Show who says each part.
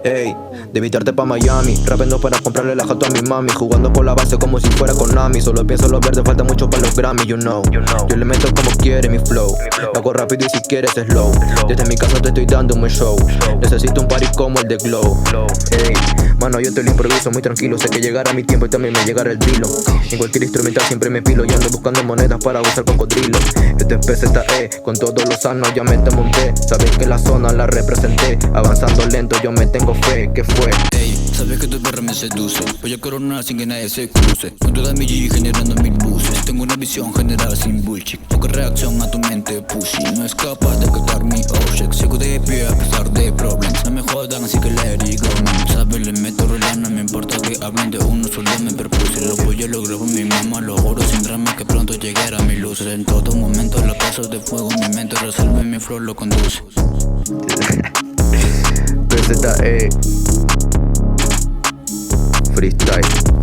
Speaker 1: Ey, de invitarte pa' Miami, rapeando para comprarle la jato a mi mami, jugando por la base como si fuera Konami. Solo pienso en los verdes, falta mucho para los Grammy, you know. Yo le meto como quiere mi flow, lo hago rápido y si quieres slow. Desde mi casa te estoy dando un buen show, necesito un party como el de Glow. Ey, mano, yo te lo improviso muy tranquilo, sé que llegará mi tiempo y también me llegará el dilo. En cualquier instrumental siempre me pilo y ando buscando monedas para usar cocodrilo. Este es PZE, con todos los sanos ya me te monté. Sabes que la zona la representé, avanzando lento yo me tengo fe, ¿qué fue?
Speaker 2: Ey, sabes que tu perra me seduce, voy a coronar sin que nadie se cruce. Con toda mi G generando mil buses, tengo una visión general sin bullshit. Poca reacción a tu mente pussy, no es capaz de captar mi object. Sigo de pie a pesar de problemas, no me jodan así que let it go, man. Sabes, le meto reloj, no me importa que hablen de uno, solo me perpuse. Lo voy a lograr por mi mamá, lo juro sin drama que pronto llegará mi luz. En todo momento los pasos de fuego, mi mente resuelve, mi flow lo conduce.
Speaker 1: PZE Freestyle.